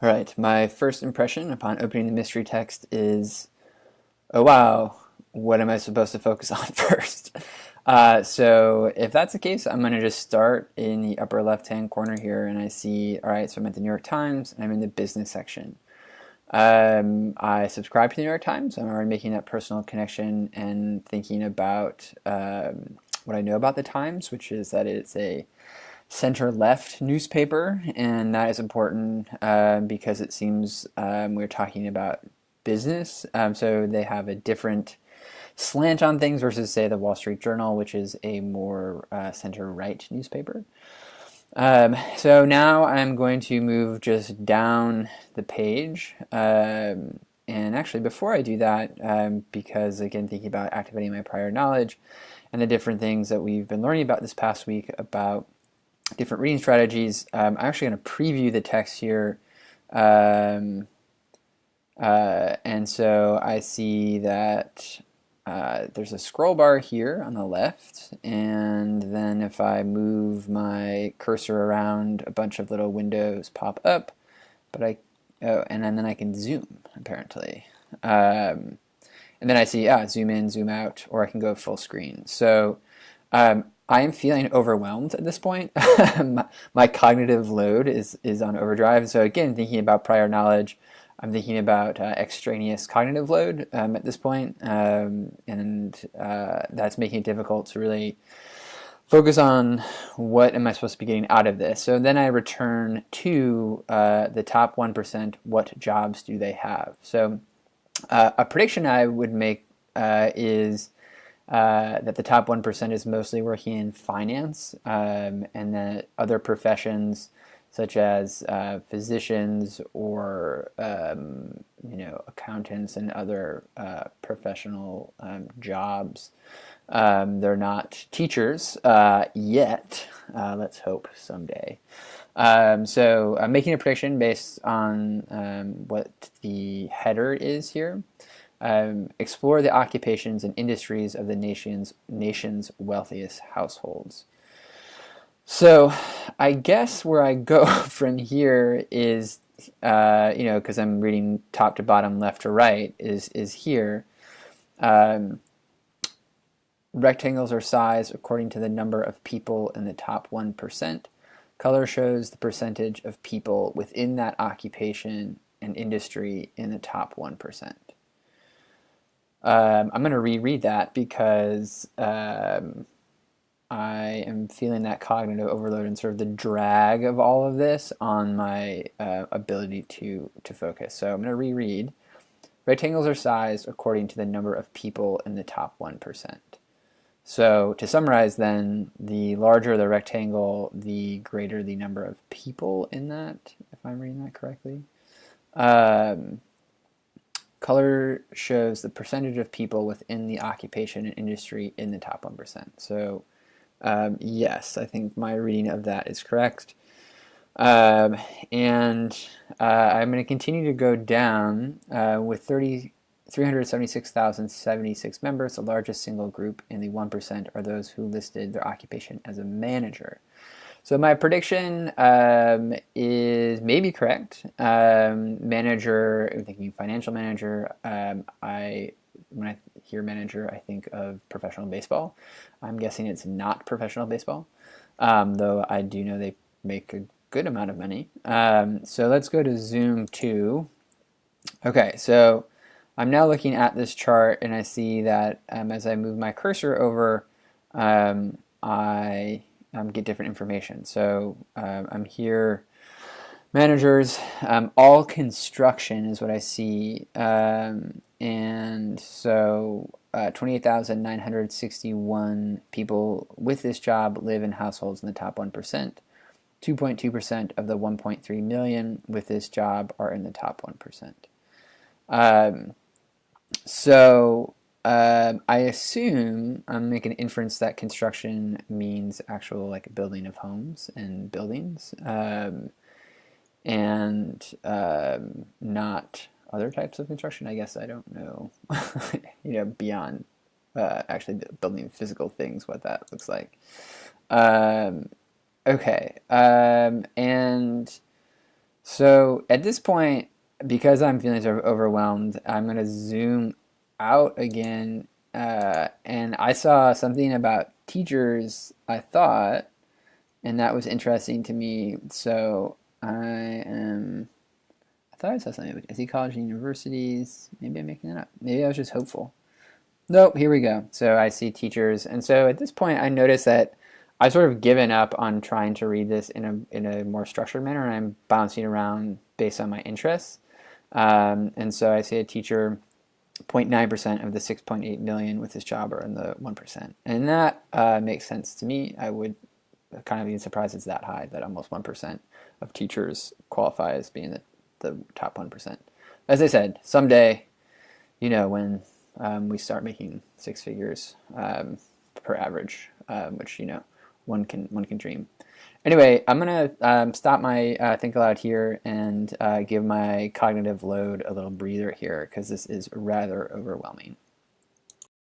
All right, my first impression upon opening the mystery text is, oh wow, what am I supposed to focus on first? So if that's the case, I'm going to just start in the upper left-hand corner here, and I see, all right, so I'm at the New York Times, and I'm in the business section. I subscribe to the New York Times. I'm already making that personal connection and thinking about what I know about the Times, which is that it's a center-left newspaper, and that is important because it seems we're talking about business. So they have a different slant on things versus, say, the Wall Street Journal, which is a more center-right newspaper. So now I'm going to move just down the page. And actually, before I do that, because again, thinking about activating my prior knowledge and the different things that we've been learning about this past week about different reading strategies, I'm actually going to preview the text here. And so I see that there's a scroll bar here on the left, and then if I move my cursor around, a bunch of little windows pop up, and then I can zoom, apparently. And then I see, zoom in, zoom out, or I can go full screen. So I am feeling overwhelmed at this point. my cognitive load is on overdrive. So again, thinking about prior knowledge, I'm thinking about extraneous cognitive load at this point, and that's making it difficult to really focus on what am I supposed to be getting out of this. So then I return to the top 1%, what jobs do they have? So a prediction I would make is that the top 1% is mostly working in finance, and that other professions such as physicians or accountants and other professional jobs. They're not teachers yet. Let's hope someday. So I'm making a prediction based on what the header is here. Explore the occupations and industries of the nation's wealthiest households. So I guess where I go from here is, because I'm reading top to bottom, left to right, is here. Rectangles are sized according to the number of people in the top 1%. Color shows the percentage of people within that occupation and industry in the top 1%. I'm going to reread that because I am feeling that cognitive overload and sort of the drag of all of this on my ability to focus. So I'm going to reread. Rectangles are sized according to the number of people in the top 1%. So to summarize then, the larger the rectangle, the greater the number of people in that, if I'm reading that correctly. Color shows the percentage of people within the occupation and industry in the top 1%. So yes, I think my reading of that is correct. And I'm going to continue to go down with 376,076 members. The largest single group in the 1% are those who listed their occupation as a manager. So my prediction is maybe correct. Manager, I'm thinking financial manager. When I hear manager, I think of professional baseball. I'm guessing it's not professional baseball, though I do know they make a good amount of money. So let's go to Zoom 2. Okay, so I'm now looking at this chart, and I see that as I move my cursor over, I get different information. So I'm here, managers, all construction is what I see, and so 28,961 people with this job live in households in the top 1%. 2.2% of the 1.3 million with this job are in the top 1%. I assume I'm making an inference that construction means actual like building of homes and buildings, and not other types of construction. I guess I don't know, beyond actually building physical things, what that looks like. Okay, and So at this point, because I'm feeling sort of overwhelmed, I'm going to zoom out again. And I saw something about teachers, I thought, and that was interesting to me. So I thought I saw something about SE college and universities. Maybe I'm making that up. Maybe I was just hopeful. Nope, here we go. So I see teachers. And so at this point, I noticed that I've sort of given up on trying to read this in a more structured manner, and I'm bouncing around based on my interests. And so I see a teacher 0.9% of the 6.8 million with his job are in the 1%. And that makes sense to me. I would kind of be surprised it's that high, that almost 1% of teachers qualify as being the top 1%. As I said, someday, when we start making six figures per average, which one can dream. Anyway, I'm gonna stop my think aloud here and give my cognitive load a little breather here because this is rather overwhelming.